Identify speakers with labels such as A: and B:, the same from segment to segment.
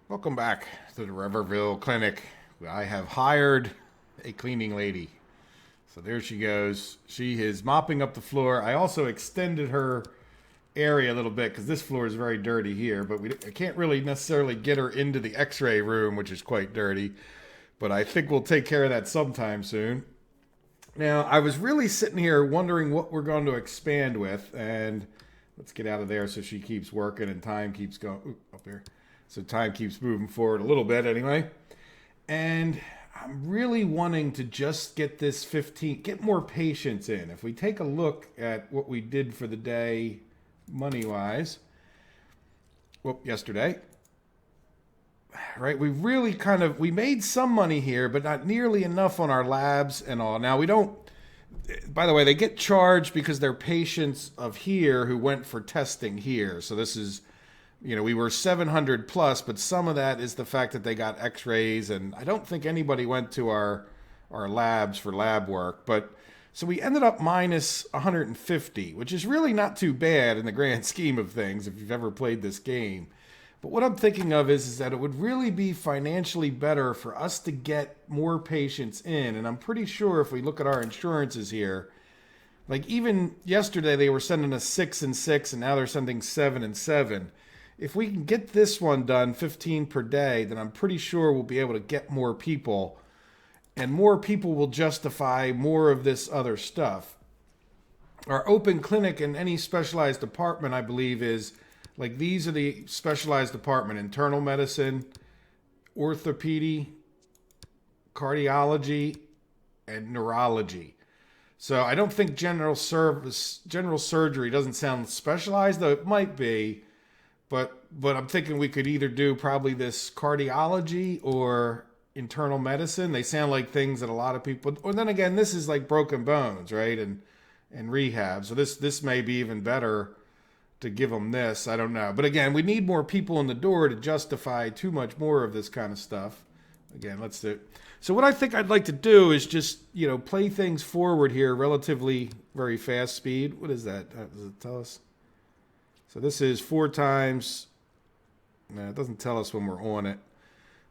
A: Welcome back to the Riverville Clinic. I have hired a cleaning lady. So there she goes. She is mopping up the floor. I also extended her area a little bit because this floor is very dirty here, but I can't really necessarily get her into the x-ray room, which is quite dirty. But I think we'll take care of that sometime soon. Now, I was really sitting here wondering what we're going to expand with, and let's get out of there so she keeps working and time keeps going. Ooh, up here. So time keeps moving forward a little bit anyway. And I'm really wanting to just get this 15, get more patients in. If we take a look at what we did for the day money wise, well, yesterday, right? We really we made some money here, but not nearly enough on our labs and all. Now we don't, by the way, they get charged because they're patients of here who went for testing here. So this is, we were 700 plus, but some of that is the fact that they got x-rays, and I don't think anybody went to our labs for lab work. But so we ended up minus 150, which is really not too bad in the grand scheme of things if you've ever played this game. But what I'm thinking of is that it would really be financially better for us to get more patients in. And I'm pretty sure if we look at our insurances here, like even yesterday they were sending us 6 and 6, and now they're sending 7 and 7. If we can get this one done 15 per day, then I'm pretty sure we'll be able to get more people, and more people will justify more of this other stuff. Our open clinic in any specialized department, I believe, is like these are the specialized department: internal medicine, orthopedy, cardiology, and neurology. So I don't think general surgery doesn't sound specialized, though it might be. But I'm thinking we could either do probably this cardiology or internal medicine. They sound like things that a lot of people. Or then again, this is like broken bones, right? And rehab. So this may be even better to give them this. I don't know. But again, we need more people in the door to justify too much more of this kind of stuff. Again, let's do it. So what I think I'd like to do is just, play things forward here relatively very fast speed. What is that? Does it tell us? So this is 4 times. No, it doesn't tell us when we're on it.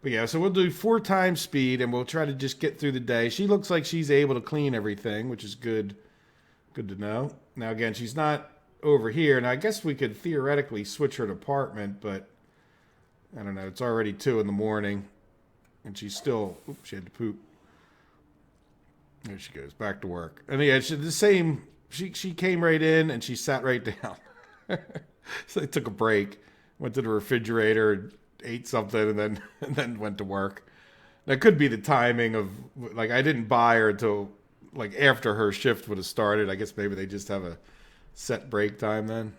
A: But yeah, so we'll do 4 times speed, and we'll try to just get through the day. She looks like she's able to clean everything, which is good. Good to know. Now, again, she's not over here. Now, I guess we could theoretically switch her department, but I don't know. It's already 2 in the morning, and she's still, oops, she had to poop. There she goes, back to work. And yeah, the same, she came right in, and she sat right down. So they took a break, went to the refrigerator, ate something, and then went to work. That could be the timing of, like, I didn't buy her until like after her shift would have started. I guess maybe they just have a set break time then.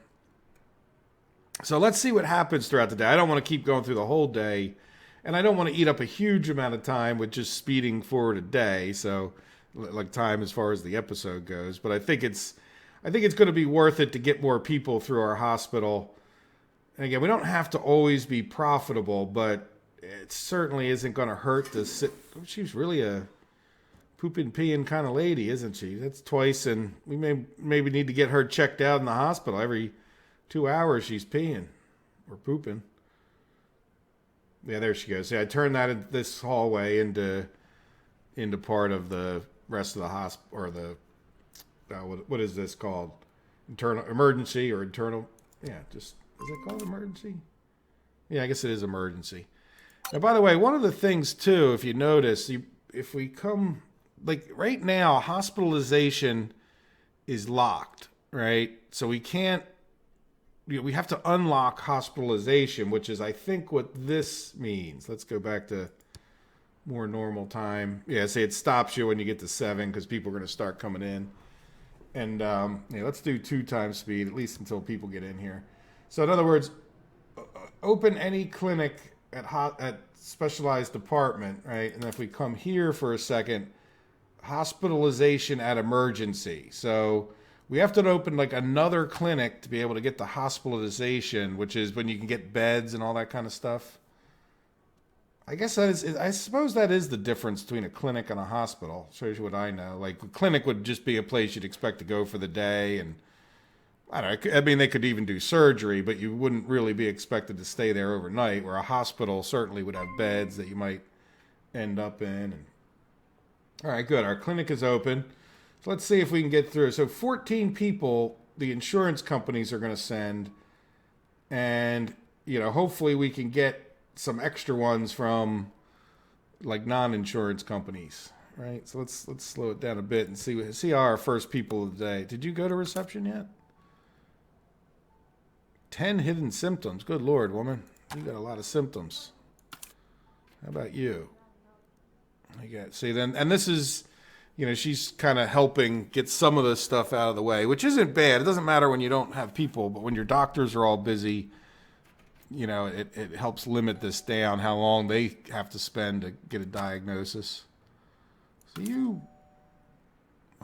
A: So let's see what happens throughout the day. I don't want to keep going through the whole day, and I don't want to eat up a huge amount of time with just speeding forward a day. So like time as far as the episode goes, but I think it's going to be worth it to get more people through our hospital. And again, we don't have to always be profitable, but it certainly isn't going to hurt to sit. She's really a pooping, peeing kind of lady, isn't she? That's twice, and we maybe need to get her checked out in the hospital. Every 2 hours she's peeing or pooping. Yeah, there she goes. See, I turned this hallway into part of the rest of the hospital, or the what is this called? Internal emergency or internal? Yeah, just is it called emergency? Yeah, I guess it is emergency. Now, by the way, one of the things too, if you notice, if we come like right now, hospitalization is locked, right? So we can't. We have to unlock hospitalization, which is I think what this means. Let's go back to more normal time. Yeah, say it stops you when you get to 7 because people are going to start coming in. And let's do 2 times speed, at least until people get in here. So in other words, open any clinic at specialized department, right? And if we come here for a second, hospitalization at emergency. So we have to open like another clinic to be able to get the hospitalization, which is when you can get beds and all that kind of stuff. I guess I suppose that is the difference between a clinic and a hospital. Shows you what I know. Like a clinic would just be a place you'd expect to go for the day, and I don't know. I mean, they could even do surgery, but you wouldn't really be expected to stay there overnight, where a hospital certainly would have beds that you might end up in. And, all right, good. Our clinic is open. So let's see if we can get through. So 14 people the insurance companies are going to send. And, hopefully we can get some extra ones from, like, non-insurance companies. Right? So let's slow it down a bit and see how our first people of the day. Did you go to reception yet? 10 hidden symptoms. Good Lord, woman. You got a lot of symptoms. How about you? And this is, she's kind of helping get some of this stuff out of the way, which isn't bad. It doesn't matter when you don't have people, but when your doctors are all busy, it helps limit this down, how long they have to spend to get a diagnosis. So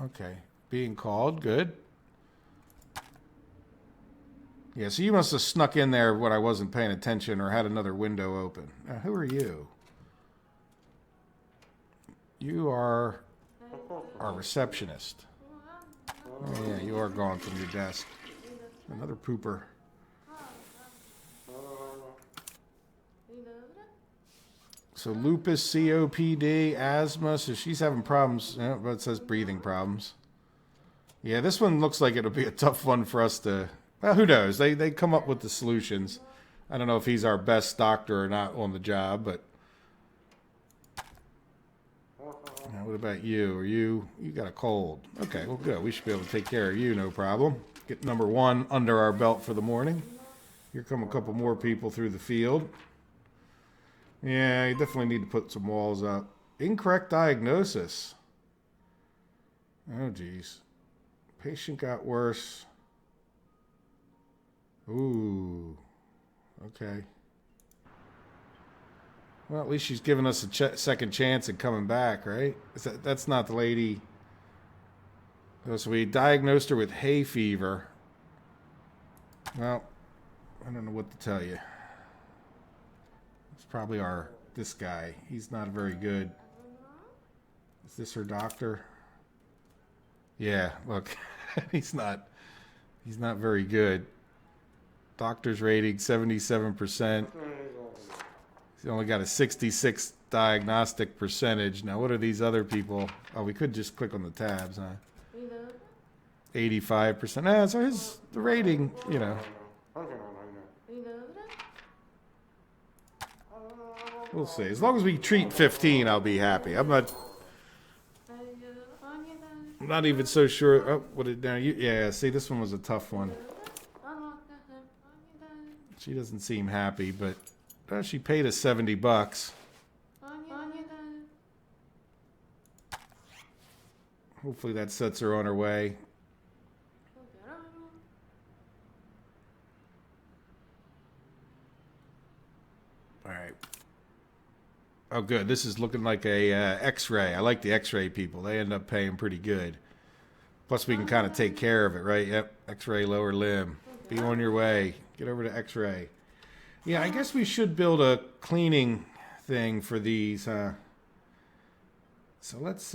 A: okay, being called, good. Yeah, so you must have snuck in there when I wasn't paying attention or had another window open. Now, who are you? You are our receptionist. Oh, yeah, you are gone from your desk. Another pooper. So lupus, COPD, asthma. So she's having problems. But it says breathing problems. Yeah, this one looks like it'll be a tough one for us to... Well, who knows? They come up with the solutions. I don't know if he's our best doctor or not on the job, but... Now, what about you? You got a cold. Okay, well, good. We should be able to take care of you, no problem. Get number one under our belt for the morning. Here come a couple more people through the field. Yeah, you definitely need to put some walls up. Incorrect diagnosis. Oh, geez. Patient got worse. Ooh. Okay. Well, at least she's giving us a second chance at coming back, right? That's not the lady. So we diagnosed her with hay fever. Well, I don't know what to tell you. It's probably this guy. He's not very good. Is this her doctor? Yeah, look. he's not very good. Doctor's rating 77%. He's only got a 66 diagnostic percentage. Now, what are these other people? Oh, we could just click on the tabs, huh? 85%. So the rating, We'll see. As long as we treat 15, I'll be happy. I'm not even so sure. Oh, what did now? Yeah, see, this one was a tough one. She doesn't seem happy, but she paid us $70. Hopefully that sets her on her way. All right. Oh, good. This is looking like a X-ray. I like the X-ray people. They end up paying pretty good. Plus, we can kind of take care of it, right? Yep. X-ray lower limb. Be on your way. Get over to X-ray. Yeah, I guess we should build a cleaning thing for these. So let's... it's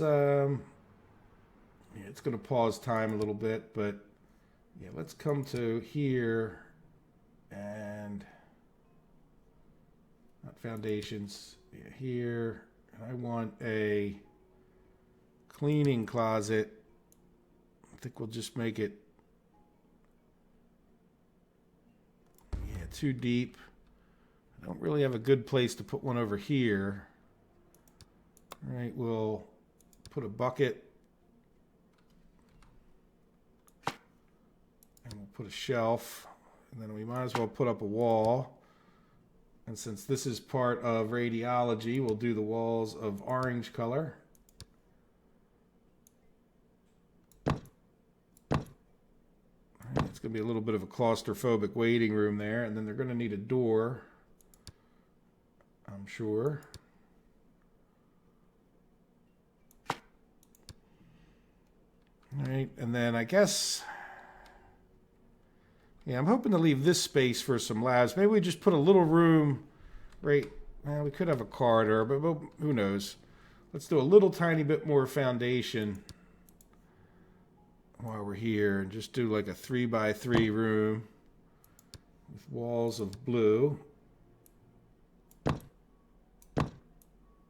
A: going to pause time a little bit, but yeah, let's come to here and... Not foundations. Yeah, here. I want a cleaning closet. I think we'll just make it too deep. I don't really have a good place to put one over here. All right, we'll put a bucket and we'll put a shelf, and then we might as well put up a wall. And since this is part of radiology, we'll do the walls of orange color. It's going to be a little bit of a claustrophobic waiting room there. And then they're going to need a door, I'm sure. All right, and then I guess... Yeah, I'm hoping to leave this space for some labs. Maybe we just put a little room right... Well, we could have a corridor, but who knows. Let's do a little tiny bit more foundation while we're here and just do like a 3x3 room with walls of blue.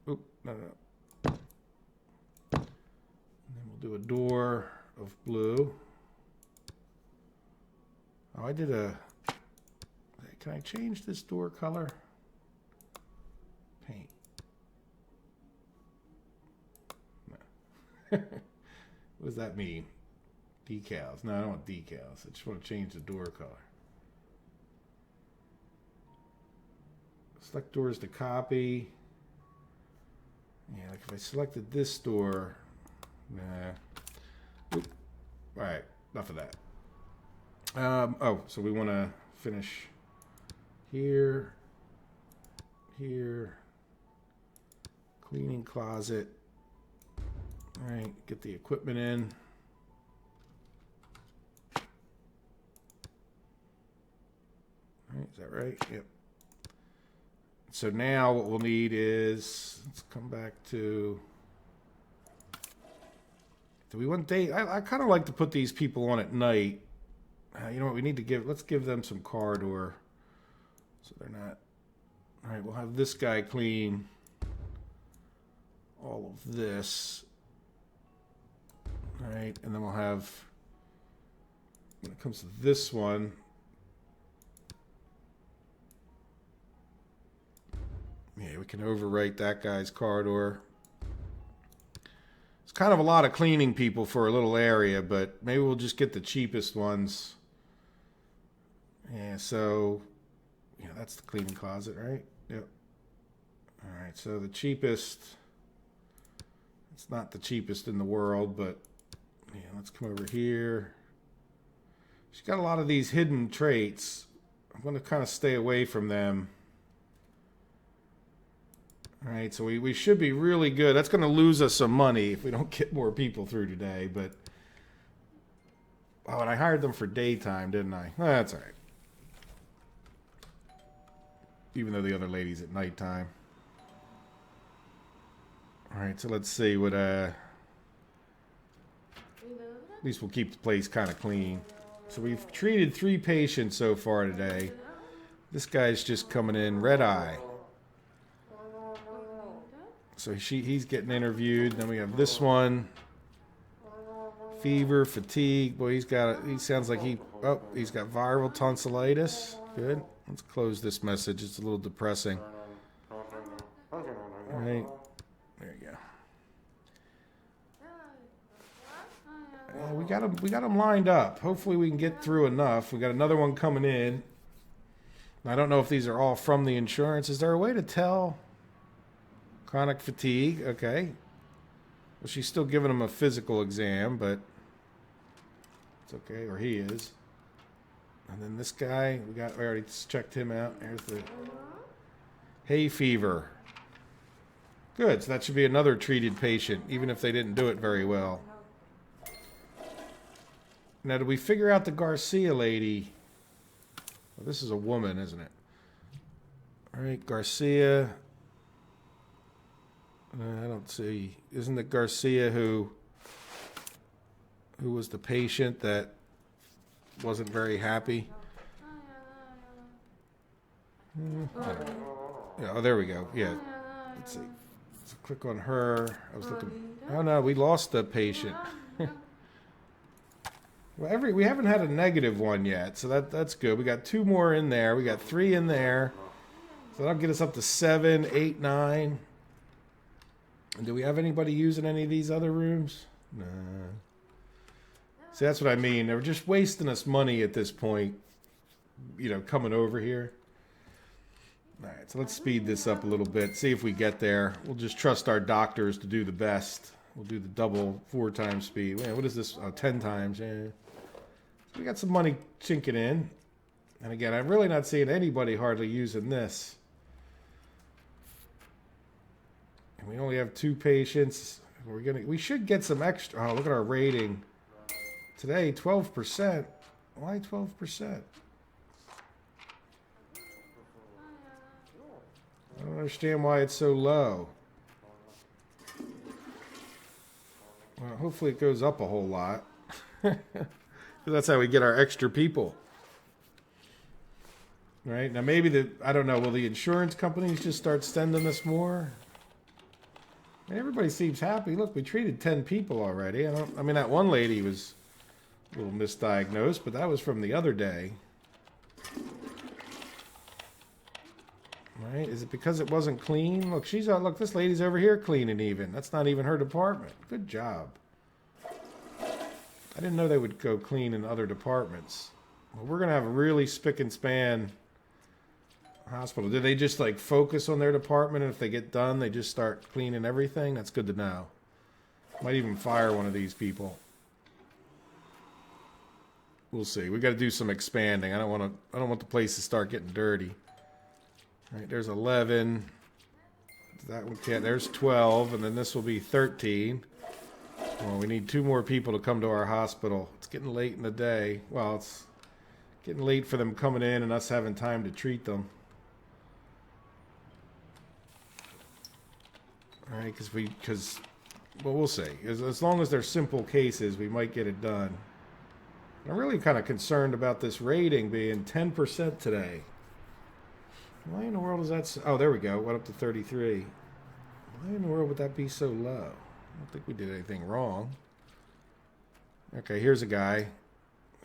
A: Oop, no. And then we'll do a door of blue. Oh, I did a... Can I change this door color? Paint. No. What does that mean? Decals. No, I don't want decals. I just want to change the door color. Select doors to copy. Yeah, like if I selected this door, nah. Oop. All right, enough of that. Oh, so we want to finish here, here, cleaning closet. All right, get the equipment in. All right, is that right? Yep. So now what we'll need is, let's come back to, do we want day? I kind of like to put these people on at night. You know what, we need to give, let's give them some corridor so they're not, all right, we'll have this guy clean all of this. All right, and then we'll have, when it comes to this one, yeah, we can overwrite that guy's corridor. It's kind of a lot of cleaning people for a little area, but maybe we'll just get the cheapest ones. Yeah, so, yeah, that's the cleaning closet, right? Yep. All right, so the cheapest, it's not the cheapest in the world, but yeah, let's come over here. She's got a lot of these hidden traits. I'm going to kind of stay away from them. All right, so we should be really good. That's going to lose us some money if we don't get more people through today, but... Oh, and I hired them for daytime, didn't I? Oh, that's all right. Even though the other lady's at nighttime. All right, so let's see what... At least we'll keep the place kind of clean. So we've treated 3 patients so far today. This guy's just coming in red eye. So he's getting interviewed. Then we have this one. Fever, fatigue. Boy, he sounds like he's got viral tonsillitis. Good. Let's close this message. It's a little depressing. All right. There you go. Yeah, we got them lined up. Hopefully we can get through enough. We got another one coming in. I don't know if these are all from the insurance. Is there a way to tell? Chronic fatigue. Okay. Well, she's still giving him a physical exam, but it's okay, or he is. And then this guy, we already checked him out. There's the hay fever. Good, so that should be another treated patient, even if they didn't do it very well. Now, did we figure out the Garcia lady? Well, this is a woman, isn't it? All right, Garcia. I don't see. Isn't it Garcia who was the patient that wasn't very happy? Yeah, oh, there we go. Yeah. Let's see. Let's click on her. I was looking. Oh no, we lost the patient. Well, we haven't had a negative one yet, so that's good. We got 2 more in there. We got 3 in there. So that'll get us up to 7, 8, 9. And do we have anybody using any of these other rooms? Nah. See, that's what I mean. They're just wasting us money at this point, you know, coming over here. All right, so let's speed this up a little bit, see if we get there. We'll just trust our doctors to do the best. We'll do the double 4 times speed. Wait, what is this? 10 times. Yeah. We got some money chinking in. And again, I'm really not seeing anybody hardly using this. And we only have 2 patients. We should get some extra. Oh, look at our rating. Today, 12%. Why 12%? I don't understand why it's so low. Well, hopefully it goes up a whole lot. That's how we get our extra people. Right? Now maybe I don't know, will the insurance companies just start sending us more? And everybody seems happy. Look, we treated 10 people already. I mean, that one lady was a little misdiagnosed, but that was from the other day. Right? Is it because it wasn't clean? Look, look, this lady's over here cleaning even. That's not even her department. Good job. I didn't know they would go clean in other departments. Well, we're going to have a really spick and span hospital. Do they just like focus on their department, and if they get done, they just start cleaning everything? That's good to know. Might even fire one of these people. We'll see. We got to do some expanding. I don't want the place to start getting dirty. All right, there's 11. That one can't. There's 12, and then this will be 13. Well, we need 2 more people to come to our hospital. It's getting late in the day. Well, it's getting late for them coming in and us having time to treat them. All right, well, we'll see. As long as they're simple cases, we might get it done. I'm really kind of concerned about this rating being 10% today. Why in the world is that? Oh, there we go. Went up to 33. Why in the world would that be so low? I don't think we did anything wrong. Okay, here's a guy.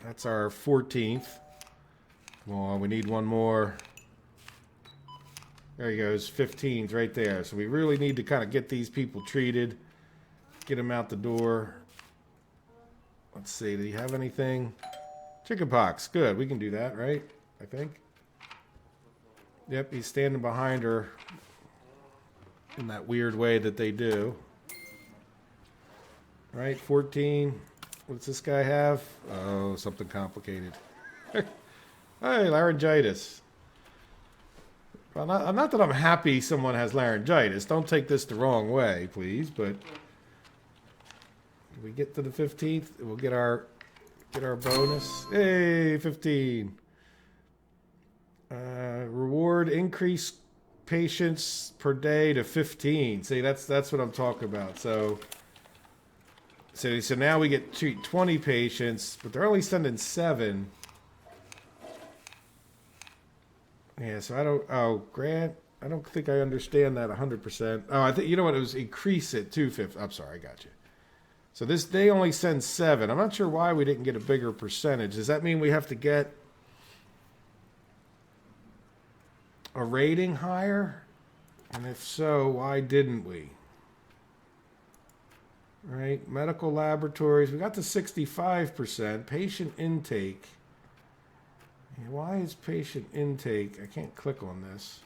A: That's our 14th. Come on, we need one more. There he goes, 15th right there. So we really need to kind of get these people treated, get them out the door. Let's see, did he have anything? Chickenpox, good. We can do that, right? I think. Yep, he's standing behind her in that weird way that they do. Right, 14. What's this guy have? Oh, something complicated. Hey, laryngitis. Well, not that I'm happy someone has laryngitis. Don't take this the wrong way, please. But we get to the 15th, we'll get our bonus. Hey, 15. Reward increase patients per day to 15. See, that's what I'm talking about. So now we get treat 20 patients, but they're only sending 7. Yeah, so Grant, I don't think I understand that 100%. Oh, I think, you know what, it was increase it to 50. I'm sorry, I got you. So they only send 7. I'm not sure why we didn't get a bigger percentage. Does that mean we have to get a rating higher? And if so, why didn't we? Right, medical laboratories, we got to 65%. Patient intake. Why is patient intake? I can't click on this.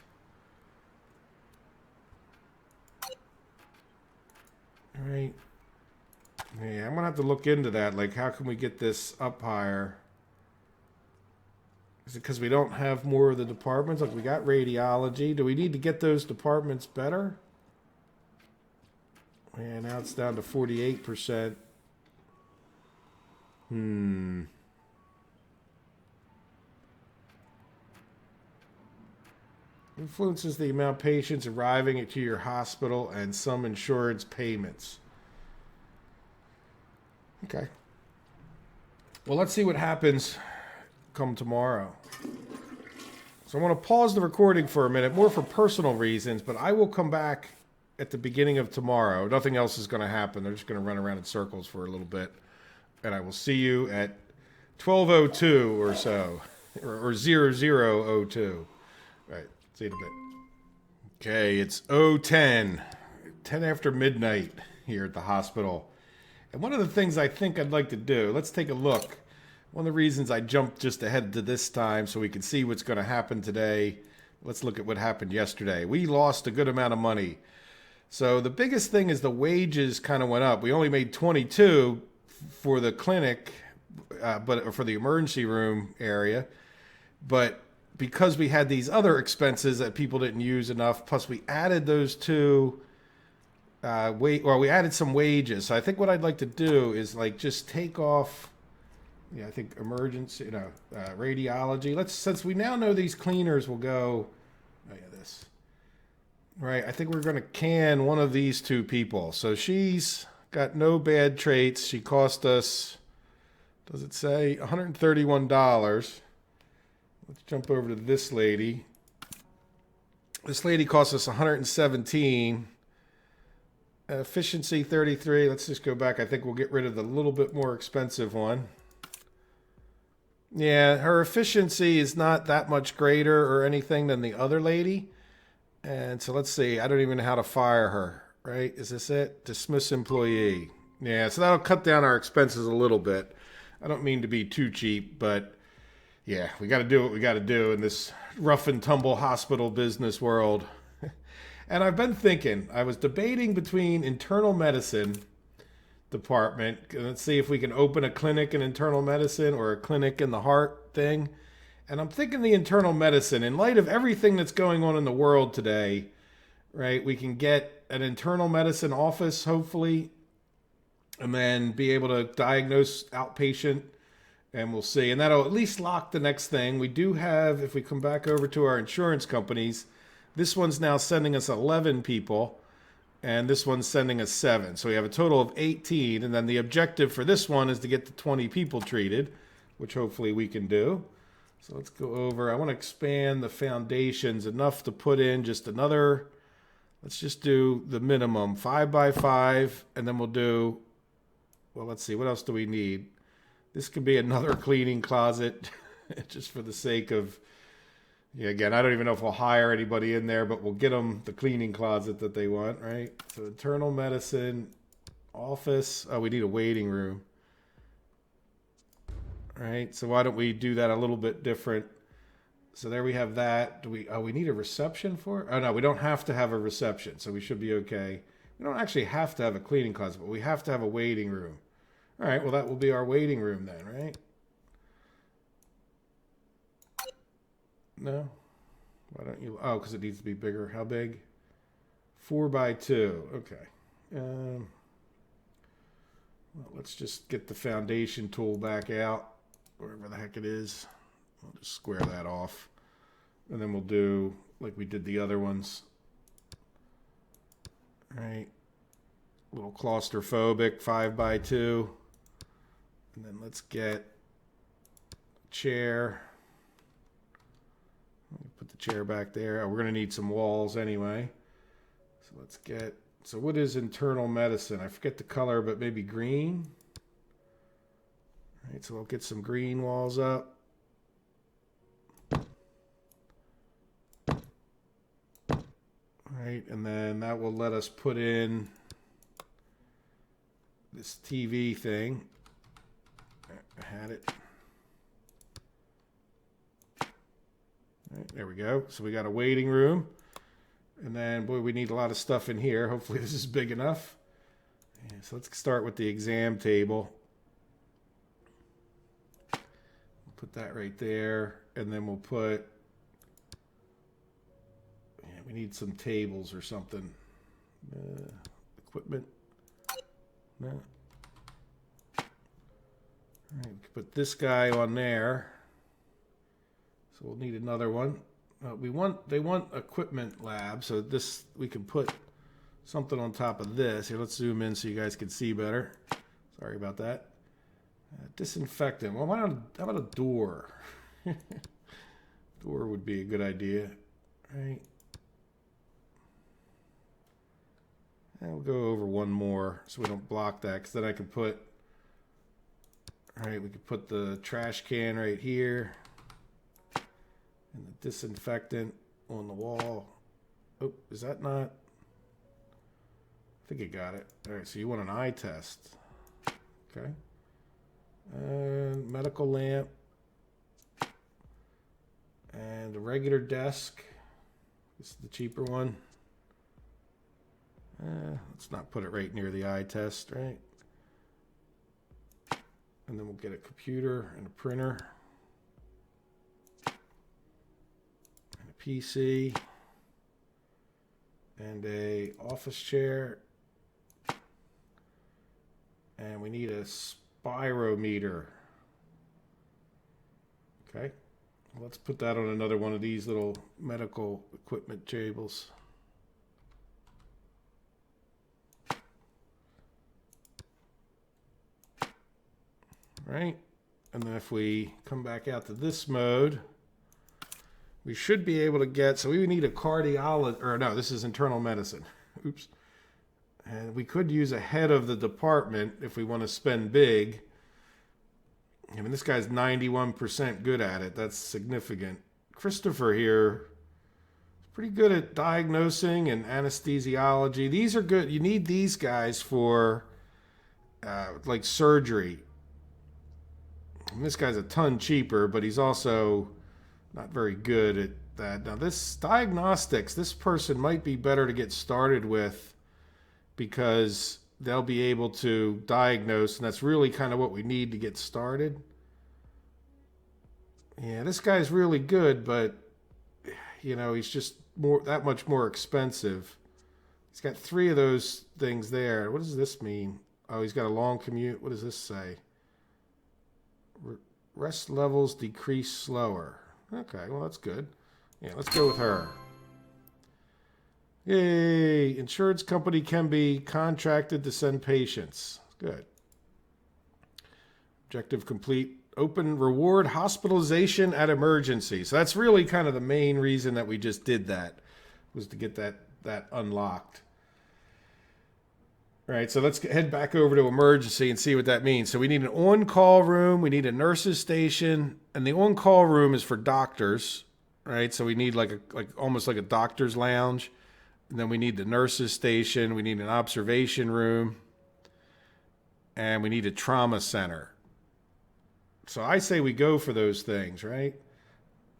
A: All right. Yeah, I'm going to have to look into that. Like, how can we get this up higher? Is it because we don't have more of the departments? Like, we got radiology. Do we need to get those departments better? Yeah, now it's down to 48%. Influences the amount of patients arriving to your hospital and some insurance payments. Okay. Well, let's see what happens come tomorrow. So I want to pause the recording for a minute, more for personal reasons, but I will come back at the beginning of tomorrow. Nothing else is going to happen. They're just going to run around in circles for a little bit. And I will see you at 12:02 or so, or 00:02. Right. See you in a bit. Okay, it's 0:10, 10 after midnight here at the hospital. And one of the things I think I'd like to do, let's take a look. One of the reasons I jumped just ahead to this time so we can see what's going to happen today. Let's look at what happened yesterday. We lost a good amount of money. So the biggest thing is the wages kind of went up. We only made 22 for the clinic, but for the emergency room area. But because we had these other expenses that people didn't use enough, plus we added those two, we added some wages. So I think what I'd like to do is like just take off, I think emergency, radiology. Since we now know these cleaners will go, this. Right, I think we're going to can one of these 2 people. So she's got no bad traits. She cost us Does it say $131? Let's jump over to this lady. This lady cost us $117. Efficiency 33. Let's just go back. I think we'll get rid of the little bit more expensive one. Yeah, her efficiency is not that much greater or anything than the other lady. And so let's see. I don't even know how to fire her, right? Is this it? Dismiss employee. Yeah, so that'll cut down our expenses a little bit. I don't mean to be too cheap, but yeah, we got to do what we got to do in this rough and tumble hospital business world. And I've been thinking, I was debating between internal medicine department. Let's see if we can open a clinic in internal medicine or a clinic in the heart thing. And I'm thinking the internal medicine, in light of everything that's going on in the world today, right? We can get an internal medicine office, hopefully, and then be able to diagnose outpatient, and we'll see. And that'll at least lock the next thing. We do have, if we come back over to our insurance companies, this one's now sending us 11 people, and this one's sending us 7. So we have a total of 18, and then the objective for this one is to get to 20 people treated, which hopefully we can do. So let's go over. I want to expand the foundations enough to put in just another, let's just do the minimum, 5 by 5, and then we'll do, well, let's see, what else do we need? This could be another cleaning closet, just for the sake of, yeah, again, I don't even know if we'll hire anybody in there, but we'll get them the cleaning closet that they want, right? So internal medicine, office. Oh, we need a waiting room. Right, so why don't we do that a little bit different? So there we have that. Do we? Oh, we need a reception for it? Oh, no, we don't have to have a reception, so we should be okay. We don't actually have to have a cleaning closet, but we have to have a waiting room. All right, well, that will be our waiting room then, right? No? Why don't you? Oh, because it needs to be bigger. How big? 4 by 2. Okay. Well, let's just get the foundation tool back out, wherever the heck it is. We'll just square that off. And then we'll do like we did the other ones. All right. A little claustrophobic, 5 by 2. And then let's get a chair. Put the chair back there. Oh, we're going to need some walls anyway. So let's get, so what is internal medicine? I forget the color, but maybe green. All right, so I'll get some green walls up. All right, and then that will let us put in this TV thing. I had it. All right, there we go. So we got a waiting room. And then, boy, we need a lot of stuff in here. Hopefully this is big enough. Yeah, so let's start with the exam table. Put that right there. And then we'll put, yeah, we need some tables or something. Equipment. No. All right, we can put this guy on there. So we'll need another one. They want equipment lab, so this we can put something on top of this. Here, let's zoom in so you guys can see better. Sorry about that. Disinfectant. Well, how about a door? Door would be a good idea, right? And we'll go over one more so we don't block that, because then I can put, all right, we could put the trash can right here. And the disinfectant on the wall. Oh, is that not? I think it got it. All right, so you want an eye test. Okay. And medical lamp. And a regular desk. This is the cheaper one. Let's not put it right near the eye test, right? And then we'll get a computer and a printer. PC and a office chair, and we need a spirometer. Okay, let's put that on another one of these little medical equipment tables. Right, And then if we come back out to this mode, we should be able to get, so we need a cardiologist, or no, this is internal medicine. Oops. And we could use a head of the department if we want to spend big. I mean, this guy's 91% good at it. That's significant. Christopher here is pretty good at diagnosing and anesthesiology. These are good. You need these guys for like surgery. And this guy's a ton cheaper, but he's also not very good at that. Now, this diagnostics, this person might be better to get started with because they'll be able to diagnose, and that's really kind of what we need to get started. Yeah, this guy's really good, but, you know, he's just that much more expensive. He's got 3 of those things there. What does this mean? Oh, he's got a long commute. What does this say? Rest levels decrease slower. Okay, well, that's good. Yeah, let's go with her. Yay! Insurance company can be contracted to send patients. Good. Objective complete. Open reward hospitalization at emergency. So that's really kind of the main reason that we just did that, was to get that unlocked. All right, so let's head back over to emergency and see what that means. So we need an on-call room, we need a nurse's station, and the on-call room is for doctors, right? So we need like almost like a doctor's lounge. And then we need the nurse's station, we need an observation room, and we need a trauma center. So I say we go for those things, right?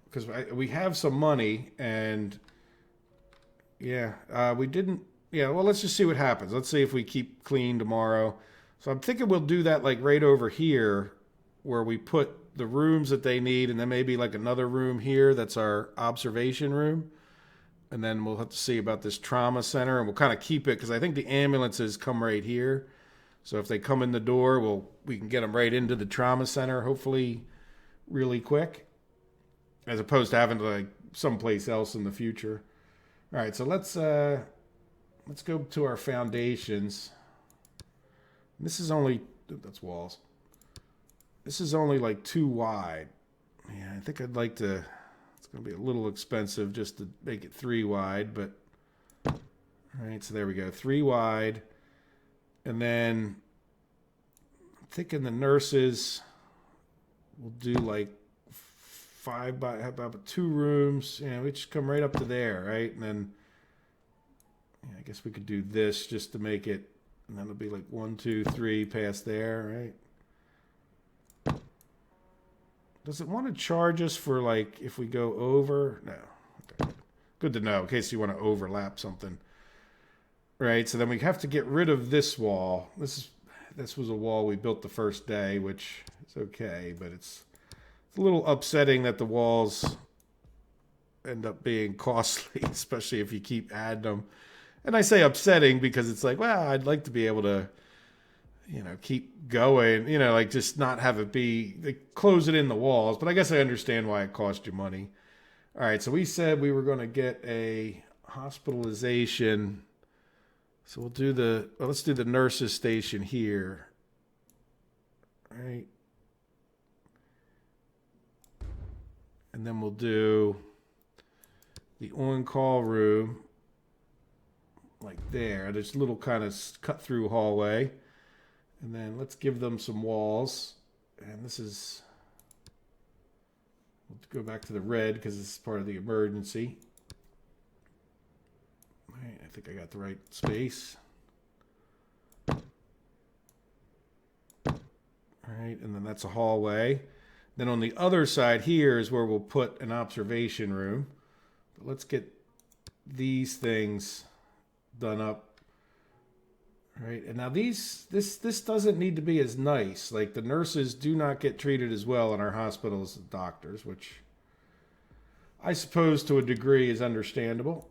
A: Because we have some money, and yeah, we didn't. Yeah, well, let's just see what happens. Let's see if we keep clean tomorrow. So I'm thinking we'll do that like right over here where we put the rooms that they need, and then maybe like another room here that's our observation room. And then we'll have to see about this trauma center, and we'll kind of keep it because I think the ambulances come right here. So if they come in the door, we can get them right into the trauma center, hopefully really quick, as opposed to having to like someplace else in the future. All right, so let's go to our foundations. This is only, that's walls. This is only like 2 wide. Yeah, I think I'd like to, it's going to be a little expensive just to make it 3 wide, but, all right, so there we go, 3 wide. And then I'm thinking the nurses will do like 5 by, how about 2 rooms? Yeah, we just come right up to there, right? And then, I guess we could do this just to make it, and then it'll be like 1, 2, 3 past there, right? Does it want to charge us for like if we go over? No. Okay. Good to know in case you want to overlap something. Right, so then we have to get rid of this wall. This was a wall we built the first day, which is okay, but it's a little upsetting that the walls end up being costly, especially if you keep adding them. And I say upsetting because it's like, well, I'd like to be able to, keep going, like just not have it be, like, close it in the walls. But I guess I understand why it cost you money. All right, so we said we were going to get a hospitalization. So let's do the nurse's station here. All right. And then we'll do the on-call room. Like there, there's a little kind of cut through hallway, and then let's give them some walls. And this is, we'll go back to the red because this is part of the emergency. All right, I think I got the right space. All right, and then that's a hallway. Then on the other side here is where we'll put an observation room. But let's get these things done up. All right, and now this doesn't need to be as nice. Like the nurses do not get treated as well in our hospitals as doctors, which I suppose to a degree is understandable.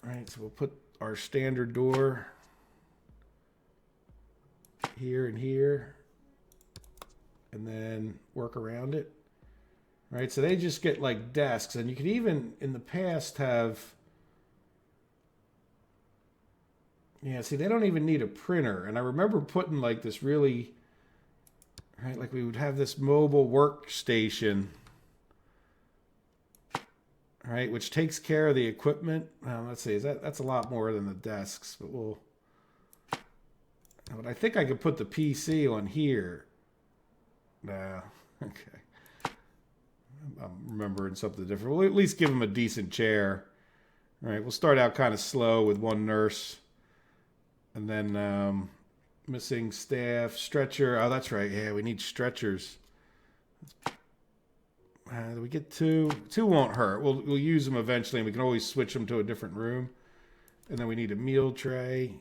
A: All right, so we'll put our standard door here and here, and then work around it. All right, so they just get like desks, and you could even in the past have. Yeah, see, they don't even need a printer. And I remember putting like this really right? Like we would have this mobile workstation, right, which takes care of the equipment. Let's see, that's a lot more than the desks, but but I think I could put the PC on here. No, okay. I'm remembering something different. We'll at least give them a decent chair. All right, we'll start out kind of slow with one nurse, and then missing staff, stretcher. Oh, that's right. Yeah, we need stretchers. We get two. Two won't hurt. We'll use them eventually, and we can always switch them to a different room. And then we need a meal tray.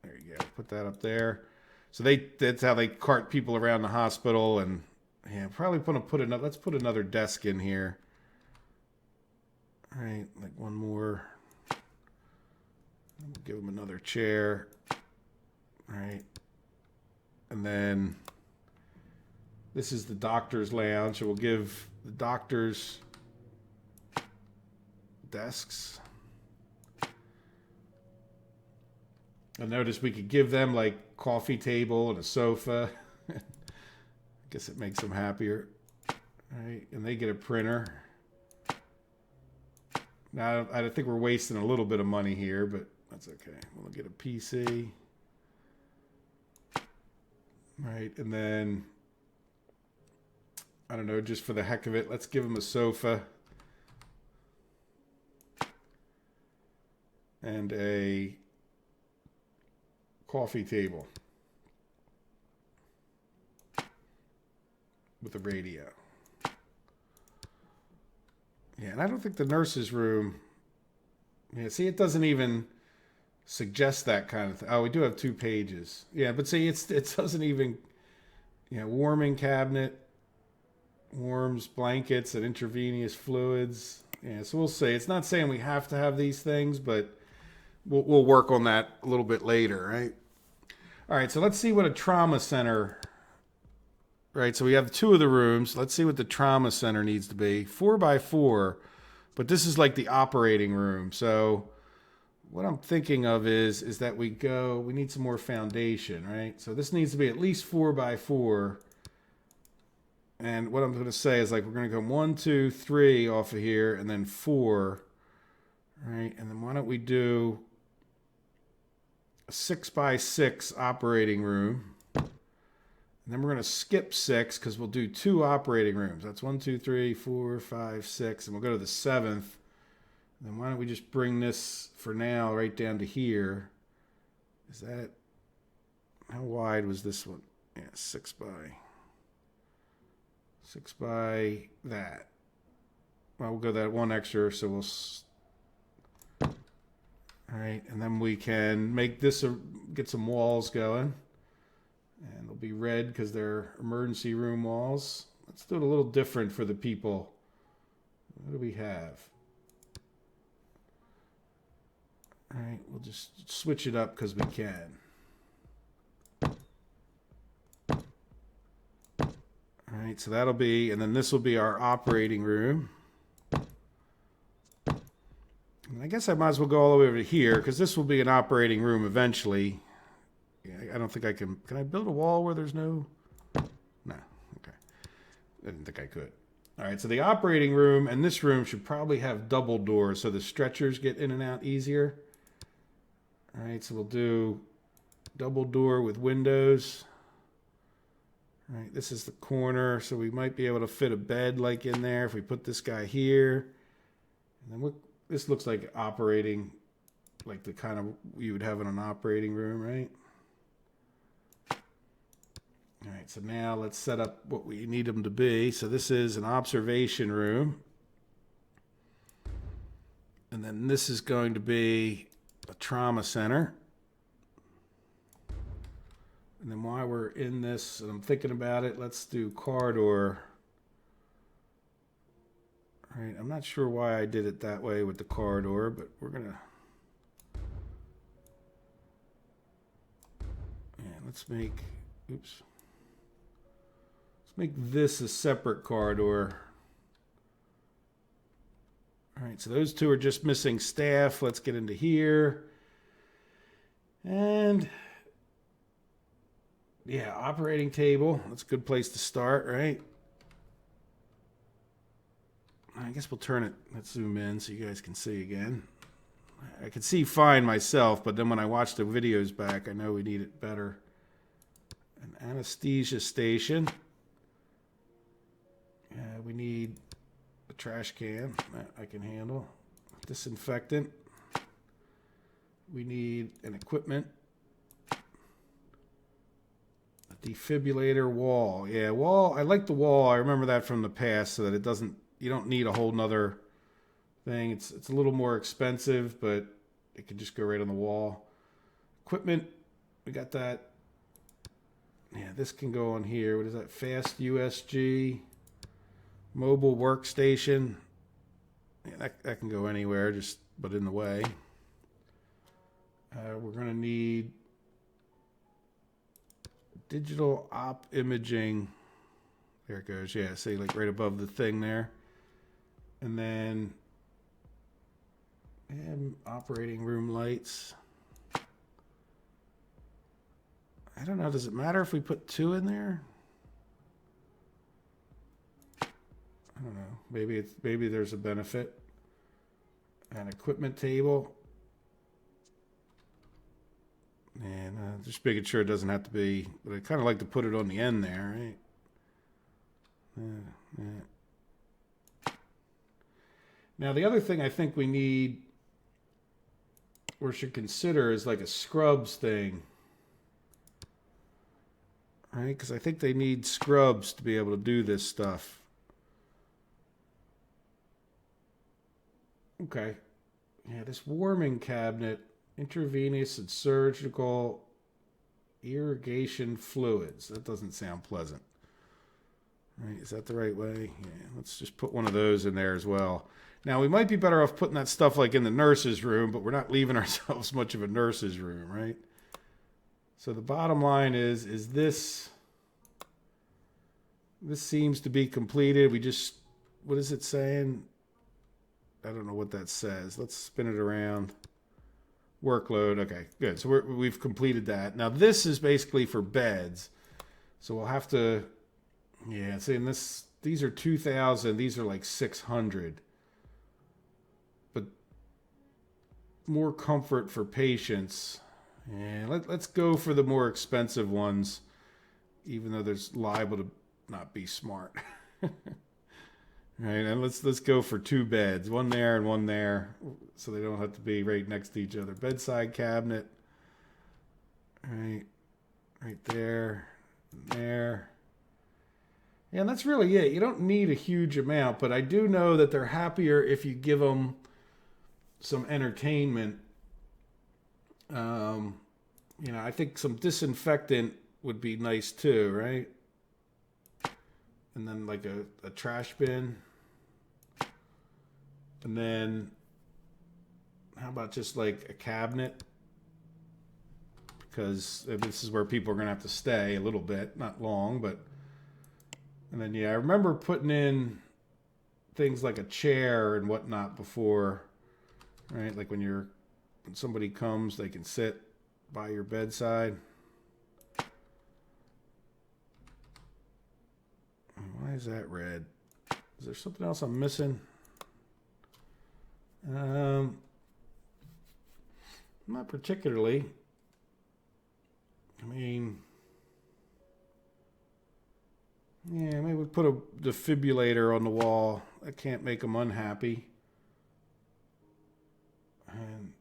A: There you go. Put that up there. So that's how they cart people around the hospital, and yeah, probably let's put another desk in here. All right, like one more. Give them another chair. All right. And then this is the doctor's lounge. So we'll give the doctors desks. I noticed we could give them like coffee table and a sofa. I guess it makes them happier. All right. And they get a printer. Now, I think we're wasting a little bit of money here, but that's okay. We'll get a PC. Right, and then, I don't know, just for the heck of it, let's give them a sofa. And a coffee table. With a radio. Yeah, and I don't think the nurse's room... Yeah, see, it doesn't even suggest that kind of thing. Oh, we do have 2 pages. Yeah, but see, it doesn't even... warming cabinet, warms blankets and intravenous fluids. Yeah, so we'll see. It's not saying we have to have these things, but we'll work on that a little bit later, right? All right, so let's see what a trauma center... Right, so we have 2 of the rooms. Let's see what the trauma center needs to be. 4x4, but this is like the operating room. So what I'm thinking of is that we need some more foundation, right? So this needs to be at least 4x4. And what I'm going to say is like we're going to go 1, 2, 3 off of here, and then 4. Right, and then why don't we do a 6x6 operating room. And then we're going to skip 6 because we'll do 2 operating rooms. That's 1, 2, 3, 4, 5, 6. And we'll go to the 7th. And then why don't we just bring this, for now, right down to here. Is that... How wide was this one? Yeah, 6 by that. Well, we'll go that 1 extra, so we'll... All right, and then we can make this... get some walls going. And they'll be red because they're emergency room walls. Let's do it a little different for the people. What do we have? All right, we'll just switch it up because we can. All right, so that'll be, and then this will be our operating room. And I guess I might as well go all the way over to here because this will be an operating room eventually. Yeah, I don't think I can... Can I build a wall where there's no... No. Okay. I didn't think I could. All right, so the operating room and this room should probably have double doors so the stretchers get in and out easier. All right, so we'll do double door with windows. All right, this is the corner, so we might be able to fit a bed like in there if we put this guy here. And then this looks like operating, like the kind of you would have in an operating room, right? All right, so now let's set up what we need them to be. So this is an observation room. And then this is going to be a trauma center. And then while we're in this, and I'm thinking about it, let's do corridor. All right, I'm not sure why I did it that way with the corridor, but we're going to... Yeah, let's make... Oops. Let's make this a separate corridor. All right, so those 2 are just missing staff. Let's get into here. And Yeah, operating table. That's a good place to start, right? I guess we'll turn it. Let's zoom in so you guys can see again. I can see fine myself, but then when I watch the videos back, I know we need it better. An anesthesia station. We need a trash can that I can handle. Disinfectant. We need an equipment. A defibrillator wall. Yeah, wall. I like the wall. I remember that from the past so that it doesn't, you don't need a whole nother thing. It's a little more expensive, but it can just go right on the wall. Equipment. We got that. Yeah, this can go on here. What is that? Fast USG. Mobile workstation. Yeah, that can go anywhere, just but in the way. We're going to need digital op imaging. There it goes. Yeah, see, like right above the thing there. And then operating room lights. I don't know. Does it matter if we put 2 in there? I don't know. Maybe there's a benefit. An equipment table. And just making sure it doesn't have to be, but I kind of like to put it on the end there, right? Now, the other thing I think we need or should consider is like a scrubs thing. Right? Because I think they need scrubs to be able to do this stuff. Okay. Yeah, this warming cabinet, intravenous and surgical irrigation fluids. That doesn't sound pleasant. Right, is that the right way? Yeah, let's just put one of those in there as well. Now, we might be better off putting that stuff like in the nurse's room, but we're not leaving ourselves much of a nurse's room, right? So the bottom line is this seems to be completed. We just, what is it saying? I don't know what that says. Let's spin it around. Workload. Okay, good. So we've completed that. Now this is basically for beds. So we'll have to, yeah, seeing this, these are 2,000. These are like 600. But more comfort for patients. Yeah, let's go for the more expensive ones, even though there's liable to not be smart. Right, and let's go for 2 beds, one there and one there, so they don't have to be right next to each other. Bedside cabinet, right there, and there. Yeah, and that's really it. You don't need a huge amount, but I do know that they're happier if you give them some entertainment. I think some disinfectant would be nice too, right? And then like a trash bin. And then how about just like a cabinet? Because this is where people are going to have to stay a little bit, not long, but. And then, yeah, I remember putting in things like a chair and whatnot before, right? Like when somebody comes, they can sit by your bedside. Why is that red? Is there something else I'm missing? Not particularly. I mean, yeah, maybe we put a defibrillator on the wall. That can't make them unhappy. And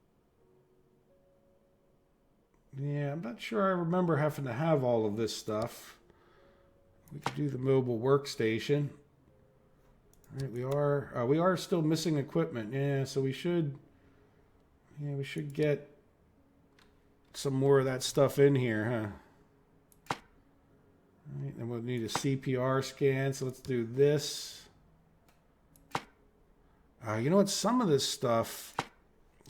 A: yeah, I'm not sure I remember having to have all of this stuff. We could do the mobile workstation. All right, we are still missing equipment. Yeah, so we should get some more of that stuff in here, huh? All right, and we'll need a CPR scan. So let's do this. You know what? Some of this stuff.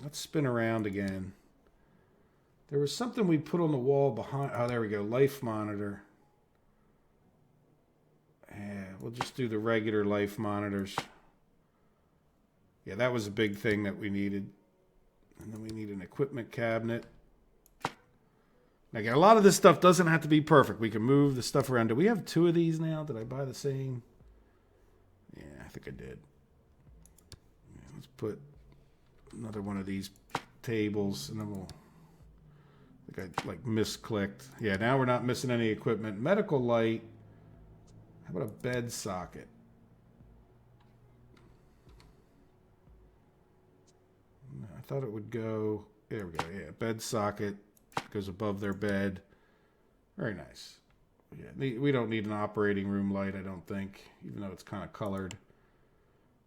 A: Let's spin around again. There was something we put on the wall behind. Oh, there we go. Life monitor. Yeah, we'll just do the regular life monitors. Yeah, that was a big thing that we needed. And then we need an equipment cabinet. Like, a lot of this stuff doesn't have to be perfect. We can move the stuff around. Do we have 2 of these now? Did I buy the same? Yeah, I think I did. Yeah, let's put another one of these tables, and then we'll... I think I like misclicked. Yeah, now we're not missing any equipment. Medical light. How about a bed socket? I thought it would go... There we go. Yeah, bed socket goes above their bed. Very nice. Yeah, we don't need an operating room light, I don't think, even though it's kind of colored.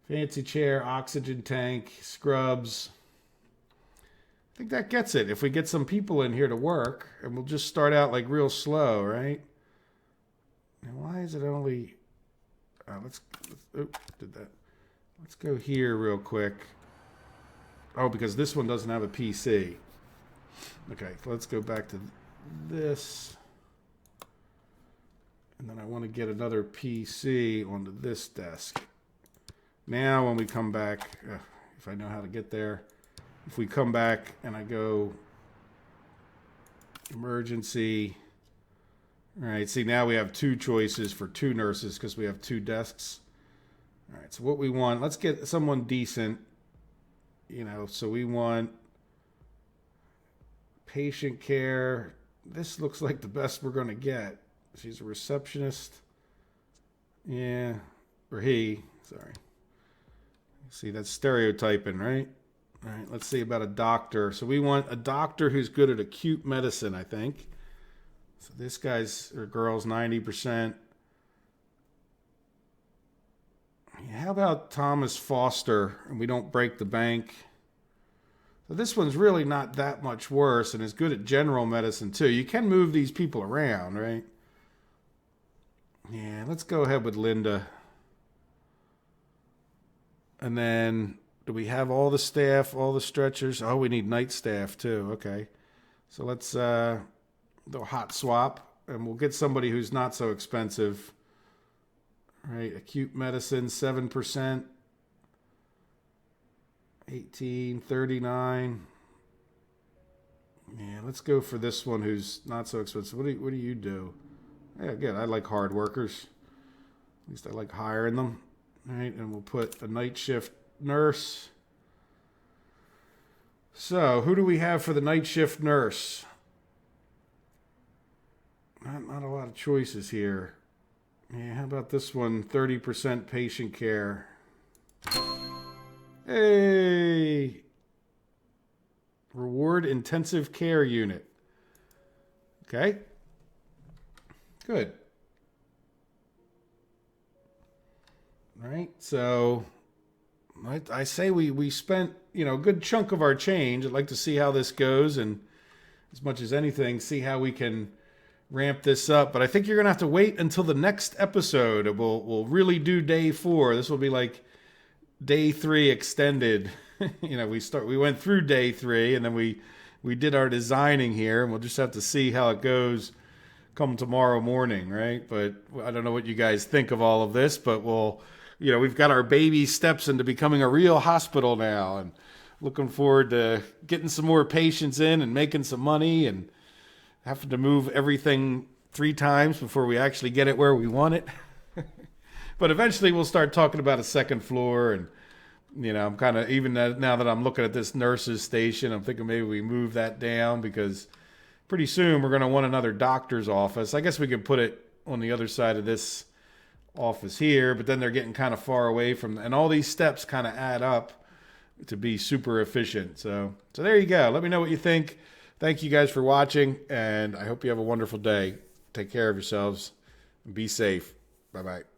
A: Fancy chair, oxygen tank, scrubs. I think that gets it. If we get some people in here to work, and we'll just start out like real slow, right? Now, why is it only... let's did that. Let's go here real quick. Oh, because this one doesn't have a PC. Okay, let's go back to this. And then I want to get another PC onto this desk. Now when we come back, if I know how to get there, if we come back and I go emergency, all right, see now we have 2 choices for 2 nurses because we have 2 desks. All right, so what we want, let's get someone decent, you know, so we want patient care. This looks like the best we're going to get. She's a receptionist. Yeah, or he, sorry. See, that's stereotyping, right? All right, let's see about a doctor. So we want a doctor who's good at acute medicine, I think. So this guy's or girl's 90%. Yeah, how about Thomas Foster and we don't break the bank? So this one's really not that much worse and is good at general medicine too. You can move these people around, right? Yeah, let's go ahead with Linda. And then, do we have all the staff, all the stretchers? Oh, we need night staff too. Okay. So let's do a hot swap, and we'll get somebody who's not so expensive. All right, acute medicine, 7%. 18, 39. Yeah, let's go for this one who's not so expensive. What do you do? Yeah, again, I like hard workers. At least I like hiring them. All right, and we'll put a night shift nurse. So, who do we have for the night shift nurse? Not a lot of choices here. Yeah, how about this one? 30% patient care. Hey! Reward intensive care unit. Okay. Good. All right, so I say we spent, a good chunk of our change. I'd like to see how this goes, and as much as anything, see how we can ramp this up. But I think you're going to have to wait until the next episode. We'll really do day 4. This will be like day 3 extended. We went through day 3, and then we did our designing here, and we'll just have to see how it goes come tomorrow morning, right? But I don't know what you guys think of all of this, but we've got our baby steps into becoming a real hospital now, and looking forward to getting some more patients in and making some money and having to move everything 3 times before we actually get it where we want it. But eventually we'll start talking about a second floor, and I'm kind of, even now that I'm looking at this nurse's station, I'm thinking maybe we move that down because pretty soon we're going to want another doctor's office. I guess we could put it on the other side of this office here, but then they're getting kind of far away from, and all these steps kind of add up to be super efficient. So there you go. Let me know what you think. Thank you guys for watching, and I hope you have a wonderful day. Take care of yourselves and be safe. Bye-bye.